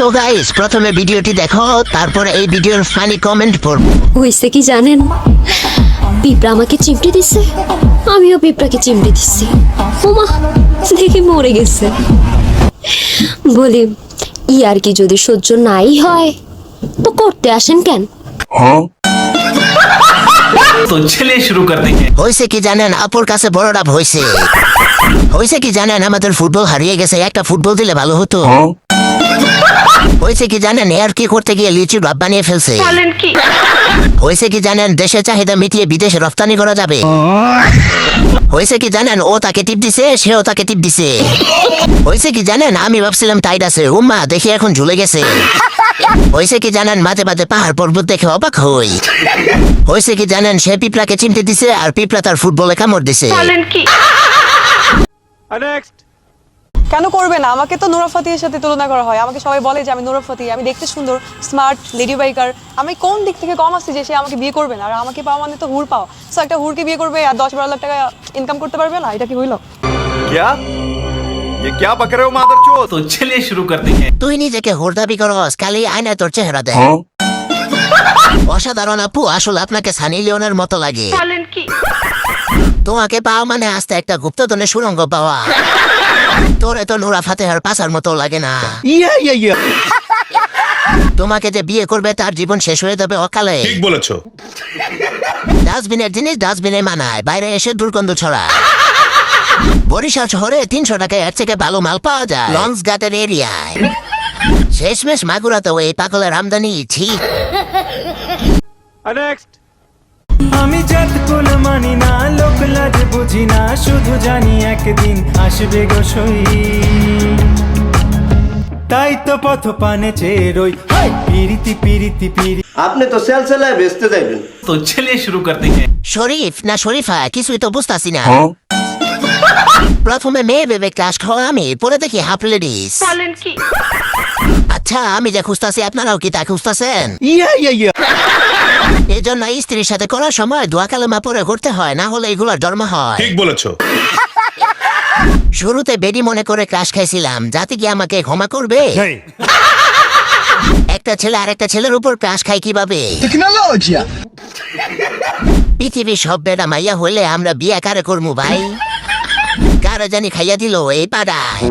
তো গাইস, প্রথমে ভিডিওটি দেখো, তারপরে এই ভিডিওর ফানি কমেন্ট পড়বো। হয়েছে কি জানেন, পিঁপড়া আমাকে চিমটি দিচ্ছে, আমিও পিঁপড়াকে চিমটি দিচ্ছি। ওমা, দেখি মরে গেছে। বলি, আর কি যদি সহ্য নাই হয় তো করতে আসেন কেন? तो चलिए शुरू करते हैं। হয়েছে কি জানেন, আপুর কাছে বড় ডাব হয়েছে। হয়েছে কি জানেন, আমাদের ফুটবল হারিয়ে গেছে, একটা ফুটবল দিলে ভালো হতো। হয়েছে কি জানেন, আর কি করতে গিয়ে লিচু ডাব বানিয়ে ফেলছে। হয়েছে কি জানেন, দেশের চাহিদা মিটিয়ে বিদেশে রপ্তানি করা যাবে। হয়েছে কি জানেন, ও তাকে টিপ দিছে, সেও তাকে টিপ দিছে। হয়েছে কি জানেন, আমি ভাবছিলাম টাইট আছে, উম্মা দেখি এখন ঝুলে গেছে। হয়েছে কি জানেন, মাঝে মাঝে পাহাড় পর্বত দেখে অবাক হই। হয়েছে কি জানেন, সে পিঁপড়াকে চিমটে দিছে আর পিঁপড়া তার ফুটবলে কামড় দিছে। কেন করবে না? আমাকে তো নুরা ফাতিহের সাথে তুলনা করা হয়। আমাকে সবাই বলে যে আমি নুরা ফাতিহ, আমি দেখতে সুন্দর, স্মার্ট, লেডি বাইকার। আমি কোন দিক থেকে কম আসছি যে সে আমাকে বিয়ে করবে না? আর আমাকে পাওয়া মানে তো হুর পাওয়া। সো একটা হুরকে বিয়ে করবে আর 10-12 লাখ টাকা ইনকাম করতে পারবে না? এটা কি হইলো? क्या ये क्या बक रहे हो मादरचोद? तो चलिए शुरू करते हैं। তুই নিজেকে হোর দাবি করস, খালি আয়নায় তোর চেহারা দেখ। অসাধারণ আপু, আসলে আপনাকে সানি লিওনের মতো লাগে। তোমাকে পাওয়া মানে আস্তে একটা গুপ্তধনের সুরঙ্গ পাওয়া। তোর তো নুরা ফাতেহার পাশার মতো লাগে না। তোমাকে যে বিয়ে করবে তার জীবন শেষ হয়ে যাবে অকালে। ठीक বলেছো। ডাস্টবিনের জিনিস ডাস্টবিনে মানায়, বাইরে এসে দুর্গন্ধ ছড়ায়। বরিশাল শহরে 300 টাকায় এর থেকে ভালো মাল পাওয়া যায় লঞ্চ ঘাটের এরিয়ায়। শেষমেশ মাগুরাতেও এই পাগলের আমদানি ঠিক। আমি জাত কোন মানি না, লোক লাজ বুঝি না, শুধু জানি একদিন আসবে গো সই। তাই তো পথ পানে চেয়ে রই, পিরিতি পিরিতি পিরি। আপনি তো সেল সেলায় বেচতে যাইবেন। तो चलिए शुरू करते हैं। শরীফ না শরীফা কিছুই তো বুঝতাছি না। প্রথমে মেয়ে ভেবে ক্লাস খাওয়া আমি, পরে দেখি হাফ লেডিস। আচ্ছা, আমি যে খুঁজতাছি আপনারাও কি তা খুঁজতাছেন? এই জন্য স্ত্রীর সাথে করার সময় দোয়া কালেমা পরে করতে হয়, না হলে এগুলোর জন্ম হয়। ঠিক বলেছো। শুরুতে বেডি মনে করে ক্রাশ খাইছিলাম, যাতে কি আমাকে ক্ষমা করবে। একটা ছেলে আরেকটা ছেলের উপর ক্রাশ খাই কিভাবে? পৃথিবীর সব বেড়া মাইয়া হইলে আমরা বিয়ে কারে করমু ভাই? কারা জানি খাইয়া দিল এই পাড়ায়।